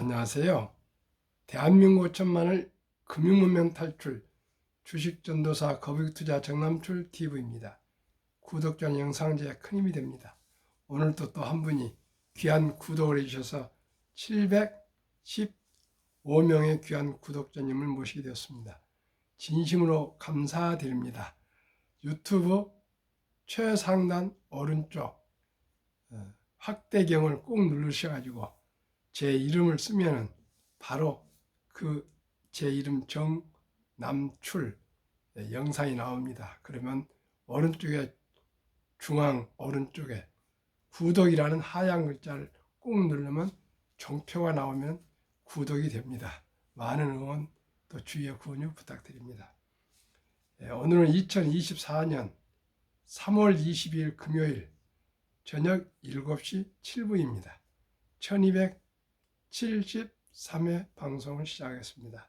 안녕하세요. 대한민국 5천만을 금융문명 탈출 주식전도사 거북이투자 정남출 TV입니다. 구독자 영상제에 큰 힘이 됩니다. 오늘도 또 한 분이 귀한 구독을 해주셔서 715명의 귀한 구독자님을 모시게 되었습니다. 진심으로 감사드립니다. 유튜브 최상단 오른쪽 확대경을 꼭 누르셔가지고 제 이름을 쓰면은 바로 그 제 이름 정남출 영상이 나옵니다. 그러면 오른쪽에 중앙 오른쪽에 구독이라는 하얀 글자를 꼭 누르면 종표가 나오면 구독이 됩니다. 많은 응원 또 주의의 구원을 부탁드립니다. 오늘은 2024년 3월 22일 금요일 저녁 7시 7분입니다. 1273회 방송을 시작하겠습니다.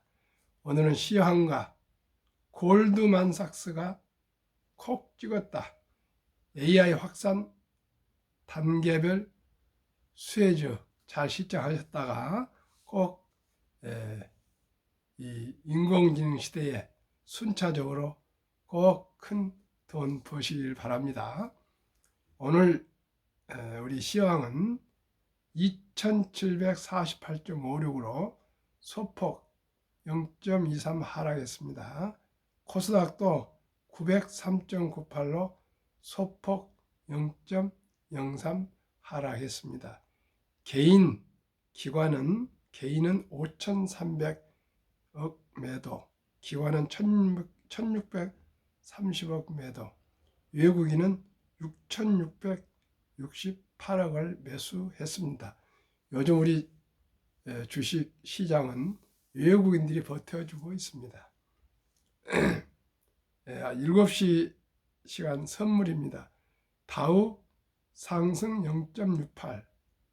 오늘은 시황과 골드만삭스가 콕 찍었다. AI 확산 단계별 수혜주 잘 시청하셨다가 꼭 이 인공지능 시대에 순차적으로 꼭 큰 돈 버시길 바랍니다. 오늘 우리 시황은 2748.56으로 소폭 0.23 하락했습니다. 코스닥도 903.98로 소폭 0.03 하락했습니다. 기관은 5,300억 매도, 기관은 1,630억 매도, 외국인은 6,668억을 매수했습니다. 요즘 우리 주식 시장은 외국인들이 버텨주고 있습니다. 7시 시간 선물입니다. 다우 상승 0.68,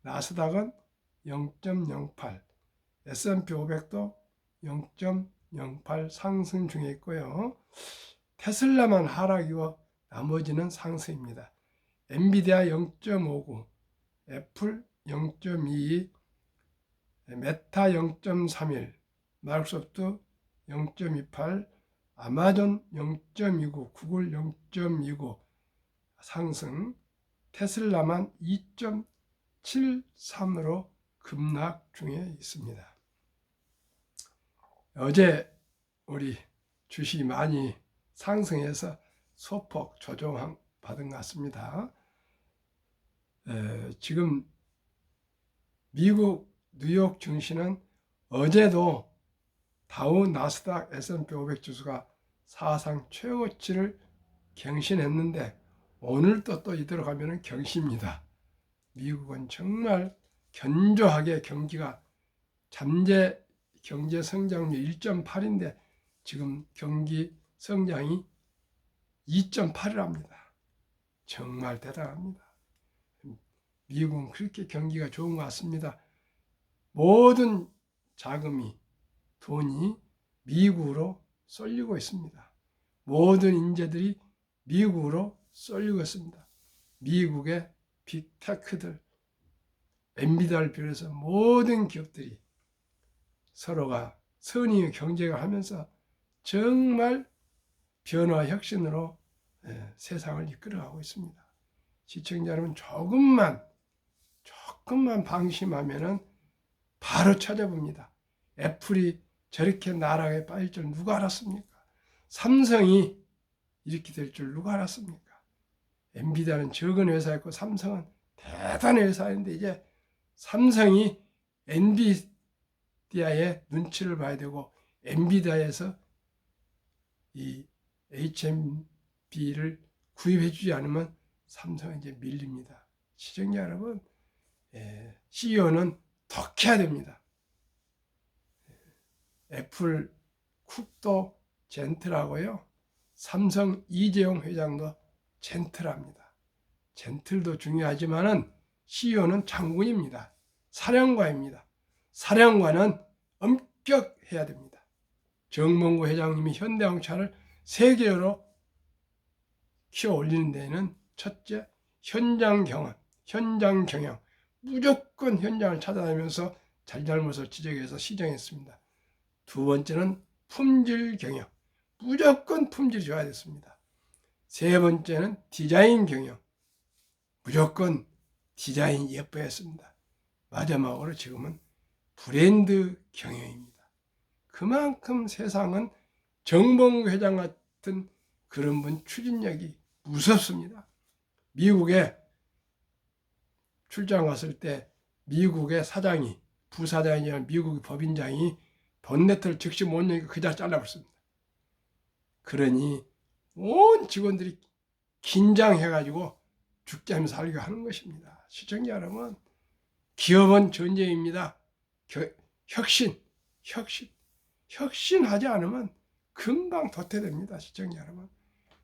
나스닥은 0.08, S&P 500도 0.08 상승 중에 있고요. 테슬라만 하락이고 나머지는 상승입니다. 엔비디아 0.59, 애플 0.22, 메타 0.31, 마이크로소프트 0.28, 아마존 0.29, 구글 0.29 상승, 테슬라만 2.73으로 급락 중에 있습니다. 어제 우리 주식이 많이 상승해서 소폭 조정 받은 것 같습니다. 지금 미국 뉴욕 증시는 어제도 다우, 나스닥, S&P 500 지수가 사상 최고치를 경신했는데 오늘도 또 이대로 가면 경시입니다. 미국은 정말 견조하게 경기가 잠재 경제 성장률 1.8인데 지금 경기 성장이 2.8이랍니다. 정말 대단합니다. 미국은 그렇게 경기가 좋은 것 같습니다. 모든 자금이 돈이 미국으로 쏠리고 있습니다. 모든 인재들이 미국으로 쏠리고 있습니다. 미국의 빅테크들, 엔비디아를 비롯해서 모든 기업들이 서로가 선의의 경쟁을 하면서 정말 변화 혁신으로 세상을 이끌어가고 있습니다. 시청자 여러분 조금만 방심하면은 바로 찾아봅니다. 애플이 저렇게 나락에 빠질 줄 누가 알았습니까? 삼성이 이렇게 될 줄 누가 알았습니까? 엔비디아는 적은 회사였고 삼성은 대단한 회사인데 이제 삼성이 엔비디아의 눈치를 봐야 되고 엔비디아에서 이 HMB를 구입해 주지 않으면 삼성은 이제 밀립니다. 시청자 여러분, CEO는 덕해야 됩니다. 애플 쿡도 젠틀하고요. 삼성 이재용 회장도 젠틀합니다. 젠틀도 중요하지만은 CEO는 장군입니다. 사령관입니다. 사령관은 엄격해야 됩니다. 정몽구 회장님이 현대자동차를 세계로 키워 올리는 데에는 첫째, 현장 경영, 무조건 현장을 찾아다니면서 잘잘못을 지적해서 시정했습니다. 두 번째는 품질 경영. 무조건 품질이 좋아야 됐습니다. 세 번째는 디자인 경영. 무조건 디자인이 예뻐했습니다. 마지막으로 지금은 브랜드 경영입니다. 그만큼 세상은 정봉 회장 같은 그런 분 추진력이 무섭습니다. 미국에 출장 갔을 때 미국의 사장이, 부사장이나 미국의 법인장이 본네트를 즉시 못 여니까 그 자리 잘라버렸습니다. 그러니 온 직원들이 긴장해가지고 죽지 않으면 살게 하는 것입니다. 시청자 여러분, 기업은 전쟁입니다. 혁신하지 않으면 금방 도태됩니다. 시청자 여러분,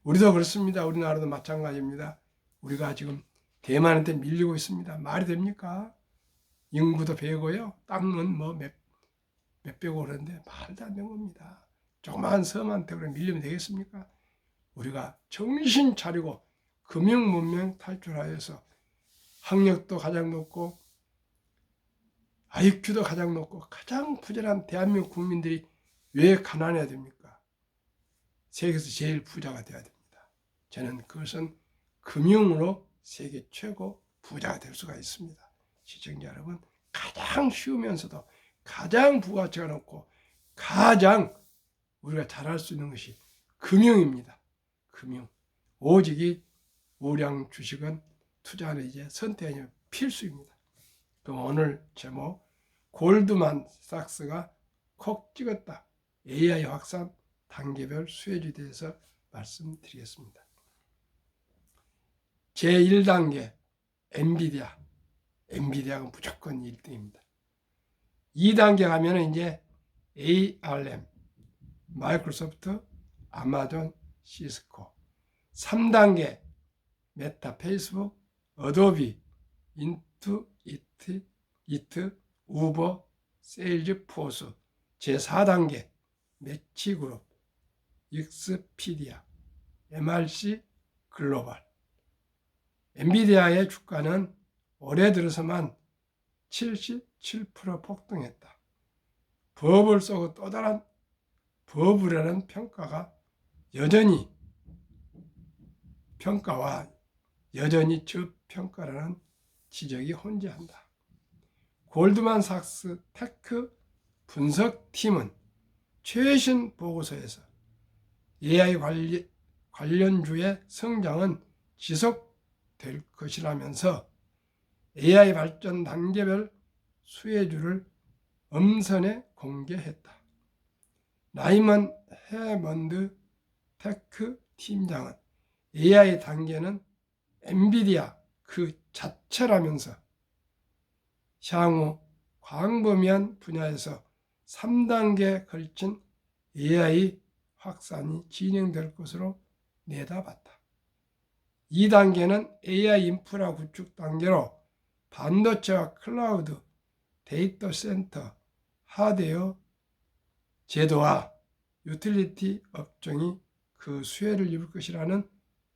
우리도 그렇습니다. 우리나라도 마찬가지입니다. 우리가 지금 대만한테 밀리고 있습니다. 말이 됩니까? 인구도 배고요, 땅은 뭐 몇백억 그러는데 말도 안 되는 겁니다. 조그마한 섬한테 그럼 밀리면 되겠습니까? 우리가 정신 차리고 금융 문명 탈출하여서 학력도 가장 높고 IQ도 가장 높고 가장 부자란 대한민국 국민들이 왜 가난해야 됩니까? 세계에서 제일 부자가 돼야 됩니다. 저는 그것은 금융으로 세계 최고 부자가 될 수가 있습니다. 시청자 여러분, 가장 쉬우면서도 가장 부가치가 높고 가장 우리가 잘할 수 있는 것이 금융입니다. 금융. 오직이 우량 주식은 투자는 이제 선택이 필수입니다. 그럼 오늘 제목, 골드만삭스가 콕 찍었다. AI 확산 단계별 수혜주에 대해서 말씀드리겠습니다. 제1단계 엔비디아. 엔비디아가 무조건 1등입니다. 2단계 가면 이제 ARM, 마이크로소프트, 아마존, 시스코. 3단계 메타, 페이스북, 어도비, 인투이트, 우버, 세일즈포스. 제4단계 매치그룹, 익스피디아, MRC 글로벌. 엔비디아의 주가는 올해 들어서만 77% 폭등했다. 버블 속의 또 다른 버블이라는 평가와 여전히 저평가라는 지적이 혼재한다. 골드만삭스 테크 분석팀은 최신 보고서에서 AI 관련주의 성장은 지속될 것이라면서 AI 발전 단계별 수혜주를 엄선해 공개했다. 라이먼 해먼드 테크 팀장은 AI 단계는 엔비디아 그 자체라면서 향후 광범위한 분야에서 3단계에 걸친 AI 확산이 진행될 것으로 내다봤다. 2단계는 AI 인프라 구축 단계로 반도체와 클라우드, 데이터 센터, 하드웨어, 제도와 유틸리티 업종이 그 수혜를 입을 것이라는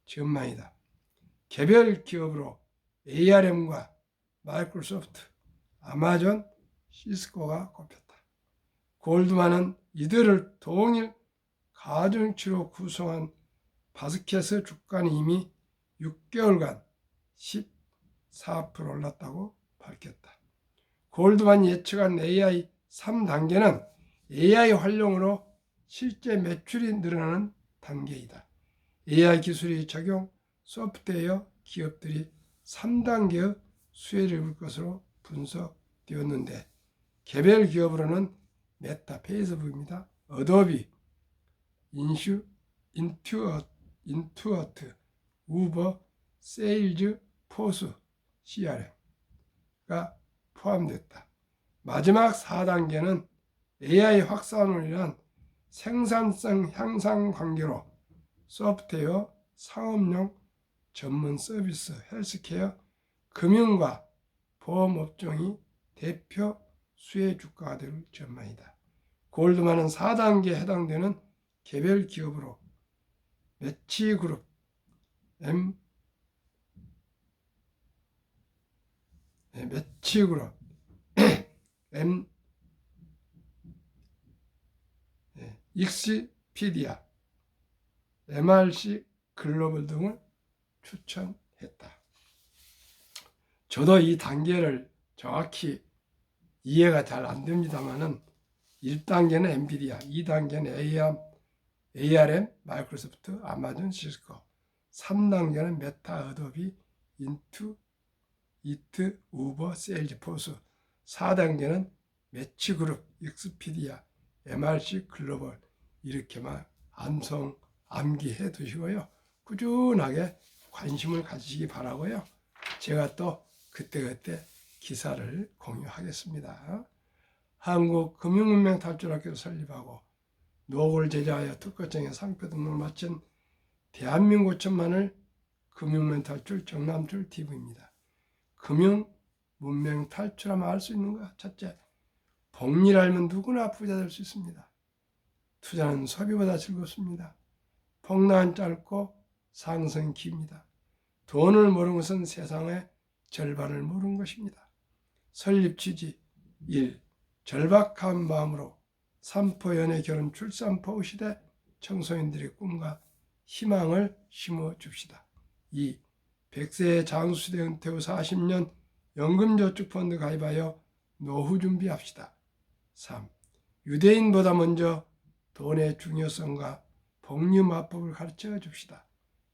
전망이다. 개별 기업으로 ARM과 마이크로소프트, 아마존, 시스코가 꼽혔다. 골드만은 이들을 동일 가중치로 구성한 바스켓의 주가는 이미 6개월간 14% 올랐다고 밝혔다. 골드만이 예측한 AI 3단계는 AI 활용으로 실제 매출이 늘어나는 단계이다. AI 기술이 적용 소프트웨어 기업들이 3단계의 수혜를 입을 것으로 분석되었는데, 개별 기업으로는 메타, 페이스북입니다. 어도비, 인투어트, 우버, 세일즈, 포스, CRM가 포함됐다. 마지막 4단계는 AI 확산으로 인한 생산성 향상 관계로 소프트웨어, 상업용 전문 서비스, 헬스케어, 금융과 보험업종이 대표 수혜 주가가 될 전망이다. 골드만은 4단계에 해당되는 개별 기업으로 매치그룹, 익스피디아, MRC 글로벌 등을 추천했다. 저도 이 단계를 정확히 이해가 잘 안 됩니다만은 1단계는 엔비디아, 2단계는 ARM, 마이크로소프트, 아마존, 시스코, 3단계는 메타, 어도비, 이트, 우버, 세일즈포스, 4단계는 매치그룹, 익스피디아, MRC 글로벌 이렇게만 암기해 두시고요. 꾸준하게 관심을 가지시기 바라고요. 제가 또 그때그때 기사를 공유하겠습니다. 한국금융문명탈출학교를 설립하고 노고를 제자하여 특허청에 상표 등록을 마친 대한민국 천만을 금융문명탈출 정남출 TV입니다. 금융문명 탈출하면 알 수 있는 거 첫째, 복리를 알면 누구나 부자 될 수 있습니다. 투자는 소비보다 즐겁습니다. 폭락은 짧고 상승은 깁니다. 돈을 모르는 것은 세상의 절반을 모르는 것입니다. 설립 취지 1. 절박한 마음으로 삼포 연애 결혼 출산포 시대 청소년들의 꿈과 희망을 심어줍시다. 2. 100세의 장수시대 은퇴 후 40년 연금저축펀드 가입하여 노후 준비합시다. 3. 유대인보다 먼저 돈의 중요성과 복리마법을 가르쳐 줍시다.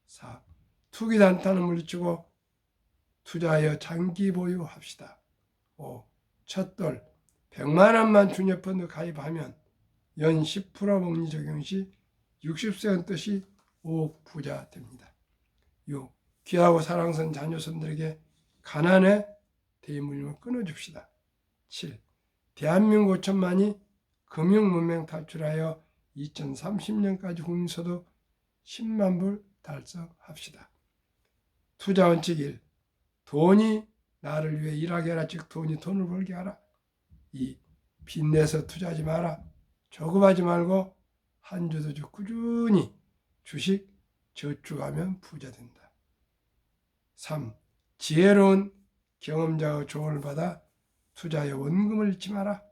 4. 투기 단타는 물리치고 투자하여 장기 보유합시다. 5. 첫돌 100만 원만 주녀펀드 가입하면 연 10% 복리 적용 시 60세 은퇴시 5억 부자 됩니다. 6. 귀하고 사랑스러운 자녀손들에게 가난의 대물림을 끊어줍시다. 7. 대한민국 5천만이 금융문명 탈출하여 2030년까지 국민소득 10만 불 달성합시다. 투자 원칙 1. 돈이 나를 위해 일하게 하라. 즉 돈이 돈을 벌게 하라. 2. 빚내서 투자하지 마라. 조급하지 말고 한 주 두 주 꾸준히 주식 저축하면 부자 된다. 3. 지혜로운 경험자의 조언을 받아 투자에 원금을 잃지 마라.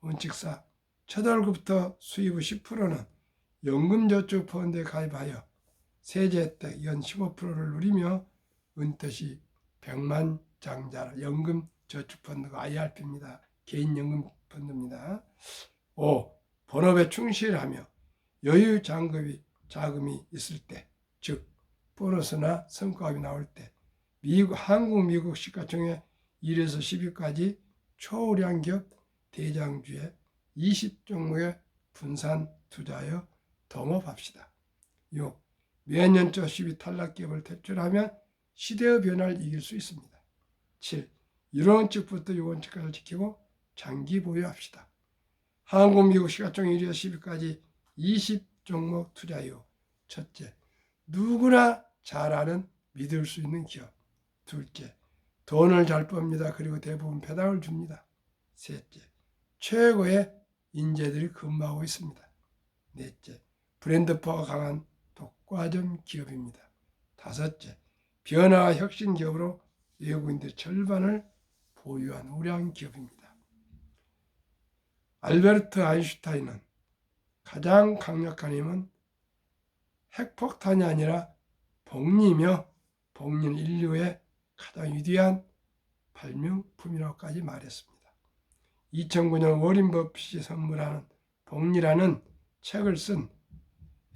원칙 4. 첫 월급부터 수입 후 10%는 연금저축펀드에 가입하여 세제 혜택 연 15%를 누리며 은퇴 시 100만 장자라. 연금저축펀드가 IRP입니다. 개인연금펀드입니다. 5. 본업에 충실하며 여유 자금이 있을 때, 즉 보너스나 성과급이 나올 때 한국, 미국 시가총액 1에서 10위까지 초우량 기업 대장주에 20종목에 분산 투자하여 동업합시다. 6. 매년초 10위 탈락 기업을 퇴출하면 시대의 변화를 이길 수 있습니다. 7. 1원칙부터 6원칙까지 지키고 장기 보유합시다. 한국, 미국 시가총액 1위에서 10위까지 20종목 투자 이후 첫째, 누구나 잘 아는 믿을 수 있는 기업. 둘째, 돈을 잘 빱니다. 그리고 대부분 배당을 줍니다. 셋째, 최고의 인재들이 근무하고 있습니다. 넷째, 브랜드파가 강한 독과점 기업입니다. 다섯째, 변화와 혁신 기업으로 외국인들 절반을 보유한 우량 기업입니다. 알베르트 아인슈타인은 가장 강력한 힘은 핵폭탄이 아니라 복리며 복리는 인류의 가장 위대한 발명품이라고까지 말했습니다. 2009년 워린 버핏이 선물하는 복리라는 책을 쓴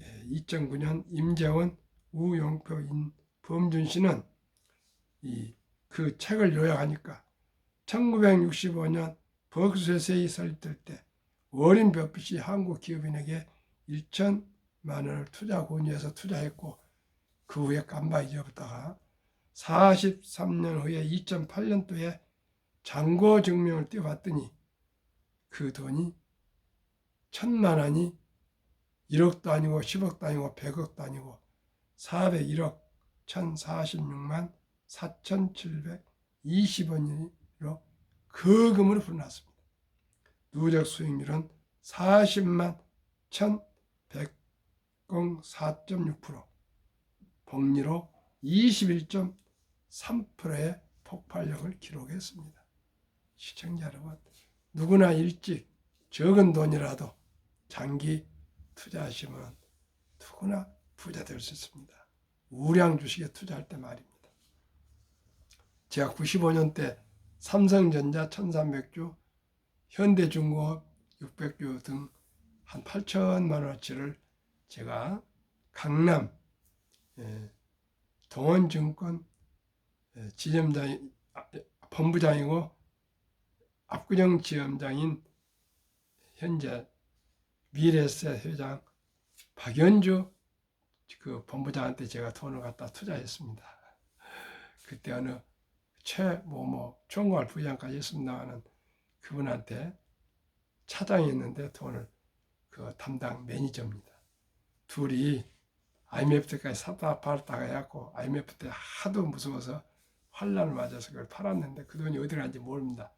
2009년 임재원, 우용표, 범준 씨는 그 책을 요약하니까 1965년 버크셔세이 설립될 때 워린 버핏이 한국 기업인에게 1천만 원을 투자 권유해서 투자했고 그 후에 깜바 잊어버다가 43년 후에 2008년도에 잔고 증명을 띄워봤더니 그 돈이 1,000만 원이 1억도 아니고 10억도 아니고 100억도 아니고 401억 1,046만 4,720원으로 그 금으로 불어났습니다. 누적 수익률은 40만 1,104.6%, 복리로 21.3%의 폭발력을 기록했습니다. 시청자 여러분, 누구나 일찍 적은 돈이라도 장기 투자하시면 누구나 부자 될 수 있습니다. 우량 주식에 투자할 때 말입니다. 제가 95년 때 삼성전자 1300주, 현대중공업 600주 등 한 8천만 원어치를 제가 강남 동원증권 지점장, 본부장이고 압구정 지점장인 현재 미래에셋 회장 박연주 그 본부장한테 제가 돈을 갖다 투자했습니다. 그때 어느 최모모 총괄 부장까지 했습니다마는 그분한테 차장이었는데 돈을 그 담당 매니저입니다. 둘이 IMF 때까지 샀다 팔았다가 해갖고 IMF 때 하도 무서워서 환란을 맞아서 그걸 팔았는데 그 돈이 어디 갔는지 모릅니다.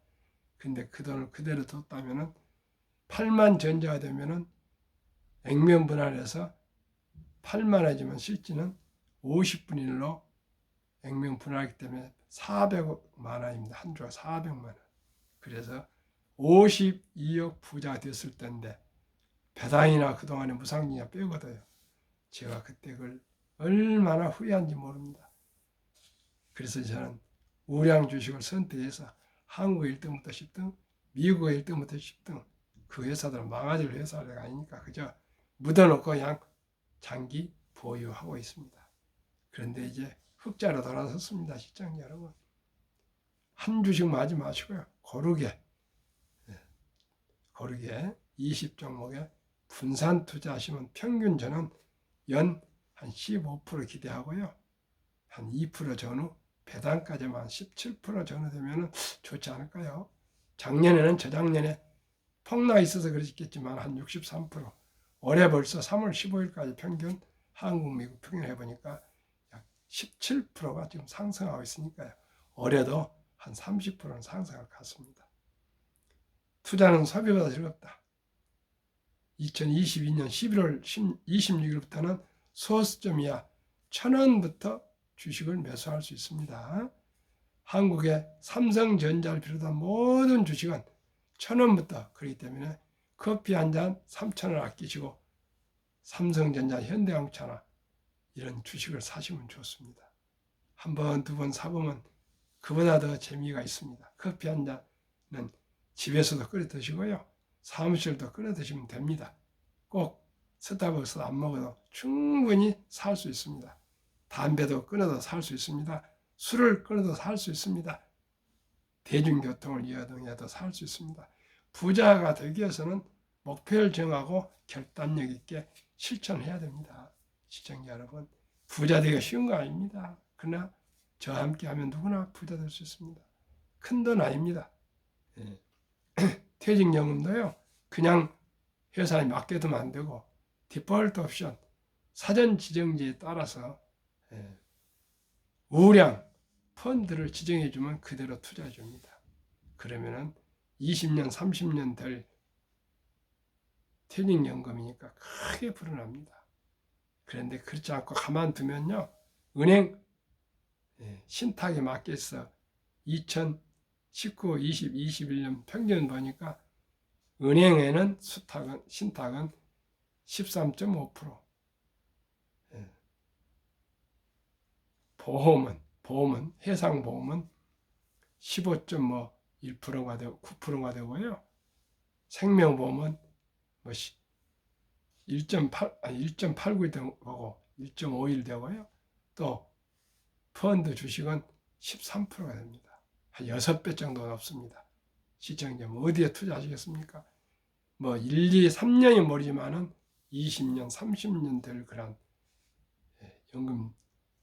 근데 그 돈을 그대로 뒀다면은 8만 전자가 되면은 액면 분할해서 8만 원이지만 실지는 50분의 1로 액면 분할하기 때문에 400만 원입니다. 한 주가 400만 원. 그래서 52억 부자가 됐을 때인데 배당이나 그동안의 무상증자 빼거든요. 제가 그때 그걸 얼마나 후회한지 모릅니다. 그래서 저는 우량 주식을 선택해서 한국 1등부터 10등, 미국 1등부터 10등 그 회사들은 망가질 회사가 아니니까 그저 묻어놓고 그냥 장기 보유하고 있습니다. 그런데 이제 흑자로 돌아섰습니다. 시청자 여러분. 한 주식만 하지 마시고요. 고르게 20종목에 분산 투자하시면 평균 저는 연 한 15% 기대하고요. 한 2% 전후 배당까지만 17% 전후 되면 좋지 않을까요? 작년에는 저작년에 폭락이 있어서 그렇겠지만 한 63%. 올해 벌써 3월 15일까지 평균 한국, 미국 평균 해보니까 약 17%가 지금 상승하고 있으니까요. 올해도 한 30%는 상승할 것 같습니다. 투자는 소비보다 즐겁다. 2022년 11월 26일부터는 소수점이야 1,000원부터 주식을 매수할 수 있습니다. 한국의 삼성전자를 비롯한 모든 주식은 1,000원부터 그렇기 때문에 커피 한 잔 3,000원 아끼시고 삼성전자, 현대자동차나 이런 주식을 사시면 좋습니다. 한 번, 두 번 사보면 그보다 더 재미가 있습니다. 커피 한 잔은 집에서도 끓여 드시고요. 사무실도 끓여 드시면 됩니다. 꼭 스타벅스 안 먹어도 충분히 살 수 있습니다. 담배도 끊어도 살 수 있습니다. 술을 끊어도 살 수 있습니다. 대중교통을 이용해도 살 수 있습니다. 부자가 되기 위해서는 목표를 정하고 결단력 있게 실천해야 됩니다. 시청자 여러분, 부자 되기가 쉬운 거 아닙니다. 그러나 저와 함께 하면 누구나 부자 될 수 있습니다. 큰 돈 아닙니다. 퇴직연금도요, 그냥 회사에 맡겨두면 안 되고 디폴트 옵션, 사전 지정제에 따라서 우량 펀드를 지정해 주면 그대로 투자해 줍니다. 그러면은 20년, 30년 될 퇴직연금이니까 크게 불어납니다. 그런데 그렇지 않고 가만두면요, 은행 신탁에 맡겨서 2019, 20, 21년 평균 보니까 은행에는 신탁은 13.5%, 보험은 해상보험은 15.1%가 되고 9%가 되고요. 생명보험은 1.89 되고 1.51 되고요. 또 펀드 주식은 13%가 됩니다. 한 6배 정도 높습니다. 시청자님 어디에 투자하시겠습니까? 1, 2, 3년이 모르지만은 20년, 30년 될 그런 연금,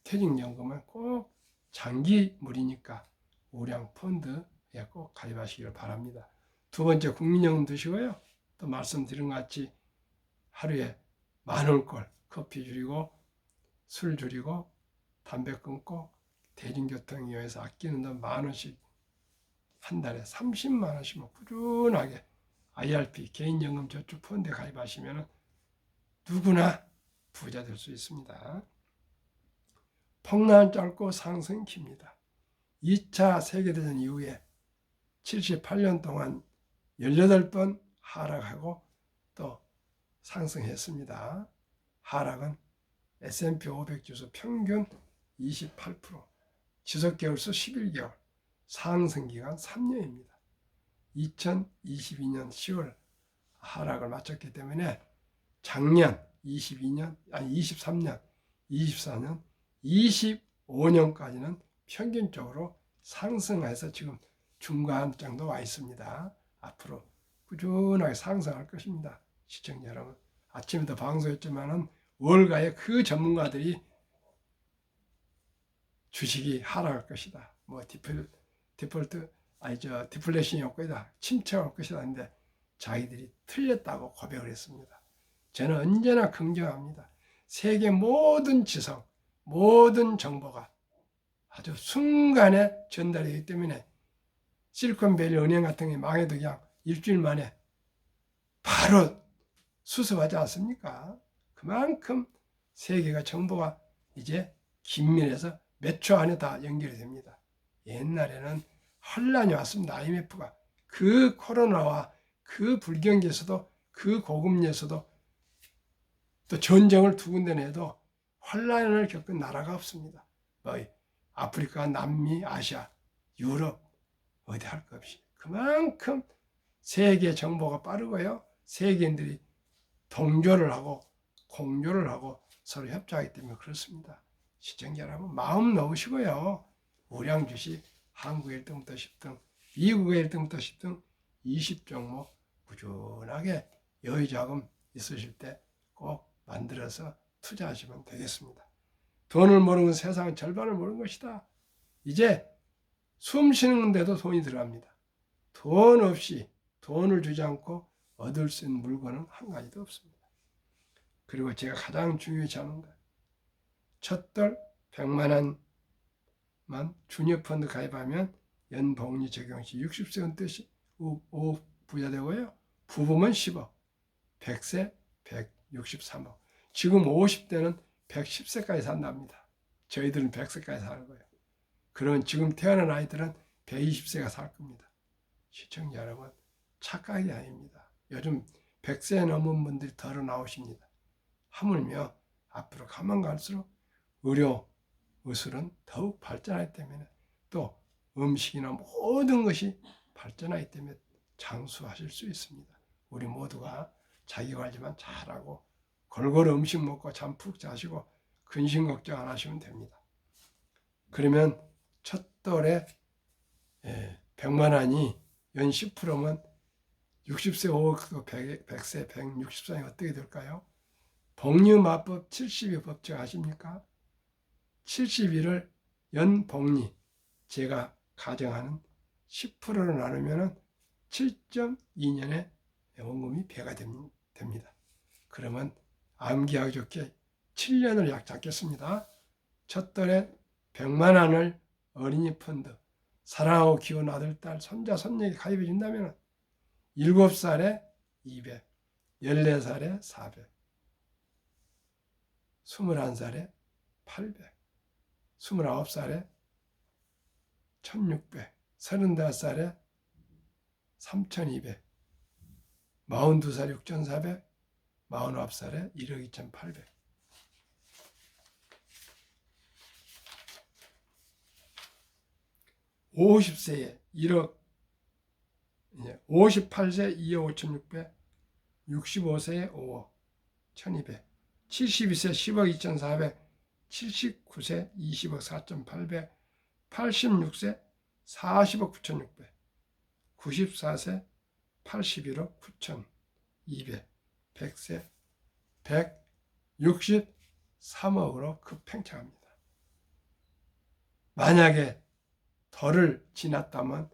퇴직연금은 꼭 장기물이니까 우량 펀드에 꼭 가입하시기를 바랍니다. 두 번째, 국민연금 드시고요. 또 말씀드린 것 같이 하루에 10,000원꼴 커피 줄이고 술 줄이고 담배 끊고 대중교통 이용해서 아끼는 돈 10,000원씩 한 달에 30만 원씩만 꾸준하게 IRP 개인연금 저축 펀드에 가입하시면 누구나 부자 될 수 있습니다. 폭락은 짧고 상승은 깁니다. 2차 세계대전 이후에 78년 동안 18번 하락하고 또 상승했습니다. 하락은 S&P 500 지수 평균 28%, 지속개월수 11개월, 상승기간 3년입니다. 2022년 10월 하락을 마쳤기 때문에 작년 23년, 24년, 25년까지는 평균적으로 상승해서 지금 중간 정도 와 있습니다. 앞으로 꾸준하게 상승할 것입니다. 시청자 여러분, 아침에도 방송했지만은 월가에 그 전문가들이 주식이 하락할 것이다. 뭐 디플레이션이 올 것이다. 침체가 올 것이다. 했는데 자기들이 틀렸다고 고백을 했습니다. 저는 언제나 긍정합니다. 세계 모든 지성, 모든 정보가 아주 순간에 전달이 되기 때문에 실리콘밸리 은행 같은 게 망해도 그냥 일주일 만에 바로 수습하지 않습니까? 그만큼 세계가 정보가 이제 긴밀해서 몇 초 안에 다 연결이 됩니다. 옛날에는 혼란이 왔습니다. IMF가 그 코로나와 그 불경기에서도 그 고금리에서도 또 전쟁을 두 군데 내도 혼란을 겪은 나라가 없습니다. 뭐 아프리카, 남미, 아시아, 유럽 어디 할 것 없이 그만큼 세계 정보가 빠르고요. 세계인들이 동조를 하고 공조를 하고 서로 협조하기 때문에 그렇습니다. 시청자 여러분 마음 놓으시고요. 우량 주식 한국의 1등부터 10등, 미국의 1등부터 10등 20종목 꾸준하게 여유자금 있으실 때 꼭 만들어서 투자하시면 되겠습니다. 돈을 모르는 세상은 절반을 모르는 것이다. 이제 숨 쉬는 데도 돈이 들어갑니다. 돈 없이 돈을 주지 않고 얻을 수 있는 물건은 한 가지도 없습니다. 그리고 제가 가장 중요시 하는 것, 첫돌 100만 원만 주니어펀드 가입하면 연복리 적용 시 60세 은퇴시 5억 부자 되고요. 부부면 10억, 100세 163억. 지금 50대는 110세까지 산답니다. 저희들은 100세까지 사는 거예요. 그러면 지금 태어난 아이들은 120세가 살 겁니다. 시청자 여러분, 착각이 아닙니다. 요즘 100세 넘은 분들이 덜어 나오십니다. 하물며 앞으로 가면 갈수록 의료, 의술은 더욱 발전하기 때문에 또 음식이나 모든 것이 발전하기 때문에 장수하실 수 있습니다. 우리 모두가 자기관리만 잘하고 골고루 음식 먹고 잠 푹 자시고 근심 걱정 안 하시면 됩니다. 그러면 첫 돌에 100만 원이 연 10%면 60세 5억도 100세 164이 어떻게 될까요? 복리마법 70의 법칙 아십니까? 71을 연복리 제가 가정하는 10%로 나누면 7.2년에 원금이 배가 됩니다. 그러면 암기하기 좋게 7년을 약 잡겠습니다. 첫 돌에 100만 원을 어린이 펀드 사랑하고 키운 아들, 딸, 손자, 손녀에게 가입해 준다면 7살에 200, 14살에 400, 21살에 800, 29살에 1600, 35살에 3200, 42살에 6400, 49살에 1억 2800. 50세에 1억, 58세 2억 5600, 65세에 5억 1200, 72세 10억 2400, 79세 20억 4800, 86세 40억 9600, 94세 81억 9200, 100세 163억으로 급팽창합니다. 만약에 덜을 지났다면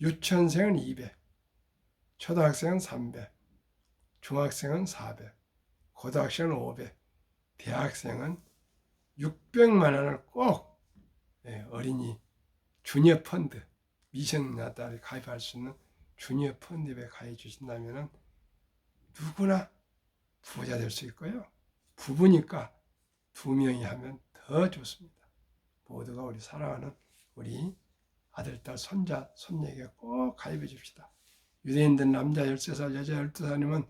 유치원생은 200, 초등학생은 300, 중학생은 400, 고등학생은 500, 대학생은 600만 원을 꼭 어린이 주니어 펀드, 미성년자들이 가입할 수 있는 주니어 펀드에 가입해 주신다면 누구나 부자 될 수 있고요. 부부니까 2명이 하면 더 좋습니다. 모두가 우리 사랑하는 우리 아들, 딸, 손자, 손녀에게 꼭 가입해 줍시다. 유대인들 남자 13살, 여자 12살이면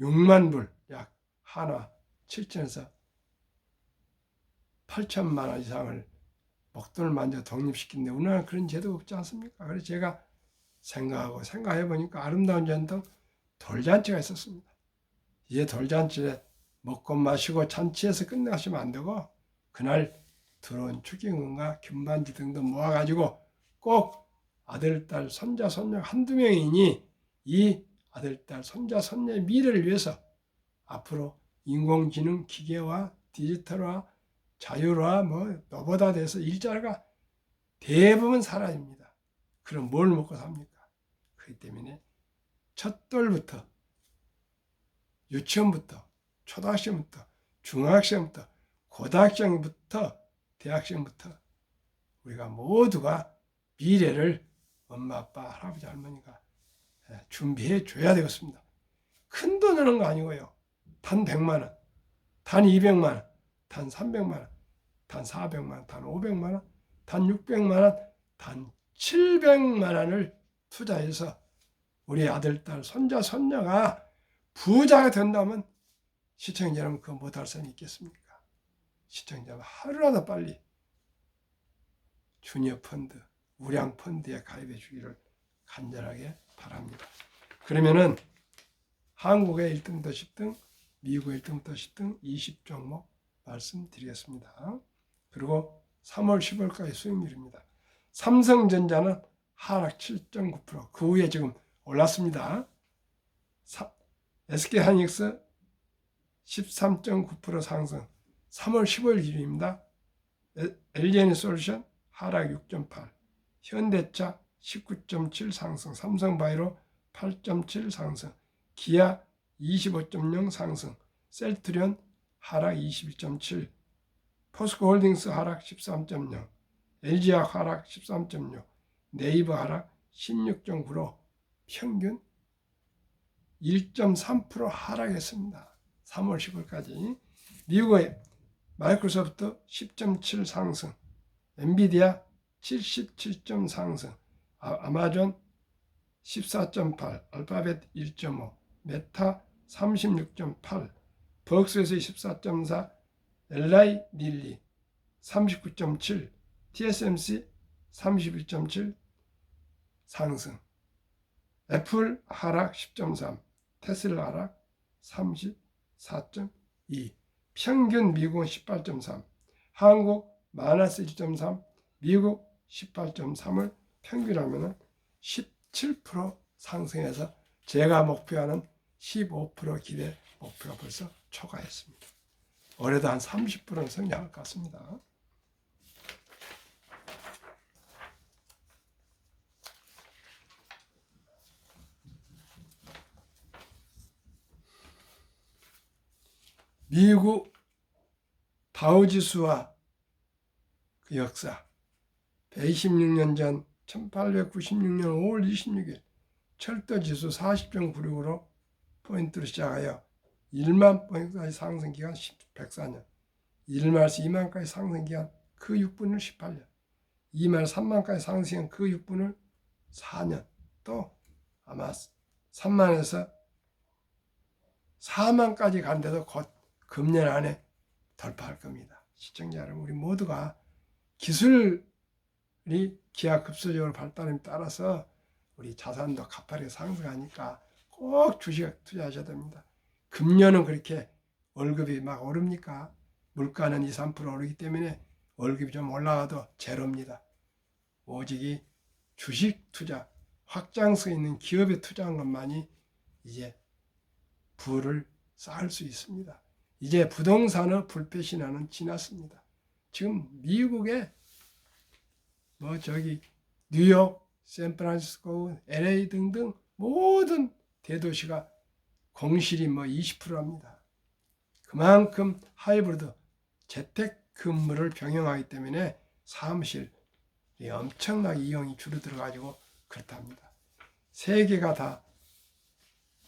6만 불, 약 한화 7천에서 8천만 원 이상을 목돈을 만져 독립시킨데 우리나라는 그런 제도가 없지 않습니까? 그래서 제가 생각해 보니까 아름다운 전통 돌잔치가 있었습니다. 이제 돌잔치에 먹고 마시고 잔치에서 끝나시면 안 되고 그날 들어온 축의금과 금반지 등등 모아가지고 꼭 아들, 딸, 손자, 손녀 한두 명이니 이 아들, 딸, 손자, 손녀의 미래를 위해서 앞으로 인공지능 기계와 디지털화, 자율화, 로봇화 돼서 일자리가 대부분 사라집니다. 그럼 뭘 먹고 삽니까? 그렇기 때문에 첫 돌부터 유치원부터 초등학생부터 중학생부터 고등학생부터 대학생부터 우리가 모두가 미래를 엄마, 아빠, 할아버지, 할머니가 준비해 줘야 되겠습니다. 큰 돈 하는 거 아니고요. 단 100만 원, 단 200만 원, 단 300만 원, 단 400만 원, 단 500만 원, 단 600만 원, 단 700만 원을 투자해서 우리 아들, 딸, 손자, 손녀가 부자가 된다면 시청자 여러분 그거 못할 사람이 있겠습니까? 시청자 여러분 하루라도 빨리 주니어 펀드, 우량 펀드에 가입해 주기를 간절하게 바랍니다. 그러면은 한국의 1등부터 10등, 미국의 1등부터 10등 20종목 말씀드리겠습니다. 그리고 3월 10월까지 수익률입니다. 삼성전자는 하락 7.9%, 그 후에 지금 올랐습니다. SK하이닉스 13.9% 상승, 3월 15일 기준입니다. LG에너솔루션 하락 6.8, 현대차 19.7 상승, 삼성바이오 8.7 상승, 기아 25.0 상승, 셀트리온 하락 21.7, 포스코홀딩스 하락 13.0, LG화학 하락 13.6, 네이버 하락 16.9로 평균 1.3% 하락했습니다. 3월 10일까지. 미국의 마이크로소프트 10.7 상승, 엔비디아 77점 상승, 아마존 14.8, 알파벳 1.5, 메타 36.8, 버크스에서 14.4, 엘라이 릴리 39.7, TSMC 31.7 상승, 애플 하락 10.3, 테슬라 하락 34.2, 평균 미국은 18.3, 한국 마이너스 1.3, 미국 18.3을 평균하면 17% 상승해서 제가 목표하는 15% 기대 목표가 벌써 초과했습니다. 올해도 한 30%는 성장할 것 같습니다. 미국 다우지수와 그 역사 126년 전 1896년 5월 26일 철도지수 40.96으로 포인트로 시작하여 1만 포인트까지 상승기간 104년, 1만에서 2만까지 상승기간 그 6분을 18년, 2만 3만까지 상승한 그 6분을 4년, 또 아마 3만에서 4만까지 간데도 곧 금년 안에 돌파할 겁니다. 시청자 여러분, 우리 모두가 기술이 기하급수적으로 발달함에 따라서 우리 자산도 가파르게 상승하니까 꼭 주식에 투자하셔야 됩니다. 금년은 그렇게 월급이 막 오릅니까? 물가는 2, 3% 오르기 때문에 월급이 좀 올라가도 제로입니다. 오직 주식 투자, 확장성 있는 기업에 투자한 것만이 이제 부를 쌓을 수 있습니다. 이제 부동산의 불패 신화는 지났습니다. 지금 미국에 뉴욕, 샌프란시스코, LA 등등 모든 대도시가 공실이 20%입니다. 그만큼 하이브리드 재택 근무를 병행하기 때문에 사무실이 엄청나게 이용이 줄어들어가지고 그렇답니다. 세계가 다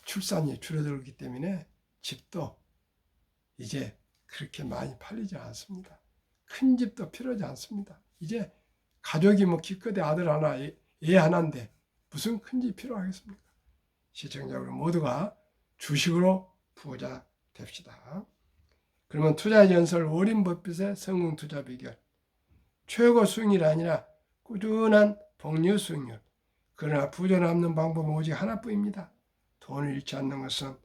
출산이 줄어들기 때문에 집도 이제 그렇게 많이 팔리지 않습니다. 큰 집도 필요하지 않습니다. 이제 가족이 기껏해 아들 하나, 애 하나인데 무슨 큰 집 필요하겠습니까? 시청자 여러분 모두가 주식으로 부자 됩시다. 그러면 투자 전설 워린 버핏의 성공 투자 비결. 최고 수익률이 아니라 꾸준한 복리 수익률. 그러나 부자 남는 방법은 오직 하나뿐입니다. 돈을 잃지 않는 것은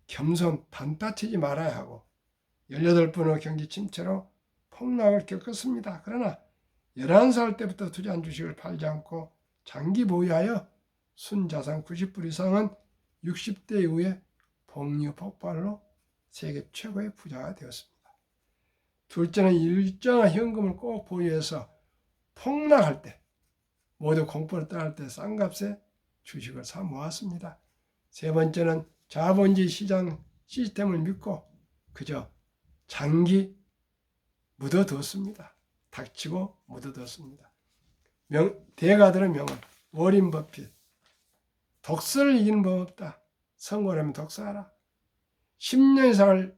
겸손 단따치지 말아야 하고 18번의 경기 침체로 폭락을 겪었습니다. 그러나 11살 때부터 투자한 주식을 팔지 않고 장기 보유하여 순자산 90불 이상은 60대 이후에 복리 폭발로 세계 최고의 부자가 되었습니다. 둘째는 일정한 현금을 꼭 보유해서 폭락할 때 모두 공포를 떠날 때 싼 값에 주식을 사 모았습니다. 세 번째는 자본주의 시장 시스템을 믿고 그저 장기 묻어두었습니다. 닥치고 묻어두었습니다. 대가들의 명언 워린 버핏 독서를 이기는 법 없다. 성공하려면 독서하라. 10년 이상을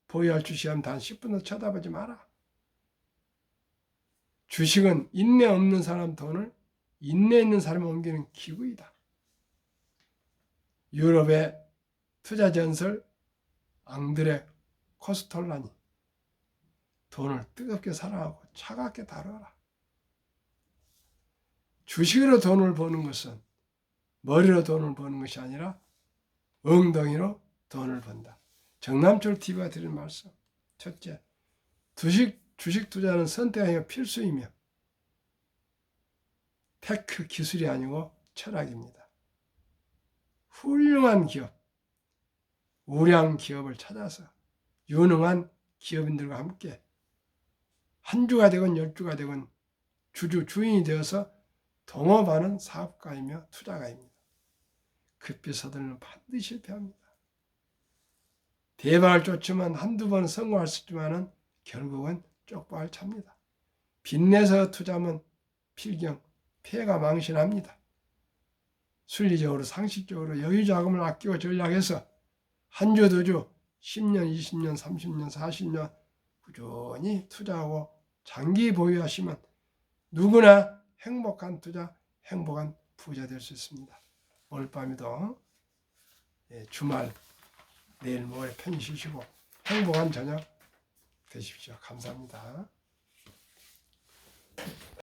보유할 주식하면 단 10분도 쳐다보지 마라. 주식은 인내 없는 사람 돈을 인내 있는 사람에 옮기는 기구이다. 유럽의 투자 전설 앙드레 코스톨라니 돈을 뜨겁게 사랑하고 차갑게 다루어라. 주식으로 돈을 버는 것은 머리로 돈을 버는 것이 아니라 엉덩이로 돈을 번다. 정남철 TV가 드리는 말씀. 첫째, 주식 투자는 선택이 필수이며 테크 기술이 아니고 철학입니다. 훌륭한 기업, 우량 기업을 찾아서 유능한 기업인들과 함께 한 주가 되건 10주가 되건 주인이 되어서 동업하는 사업가이며 투자가입니다. 급히 서들면 반드시 실패합니다. 대박을 쫓으면 한두 번 성공할 수 있지만 결국은 쪽박을 찹니다. 빚내서 투자하면 필경, 폐가 망신합니다. 순리적으로 상식적으로 여유자금을 아끼고 전략해서 한 주, 두 주, 10년, 20년, 30년, 40년 꾸준히 투자하고 장기 보유하시면 누구나 행복한 투자, 행복한 부자 될 수 있습니다. 오늘 밤에도 주말 내일 모레 편히 쉬시고 행복한 저녁 되십시오. 감사합니다.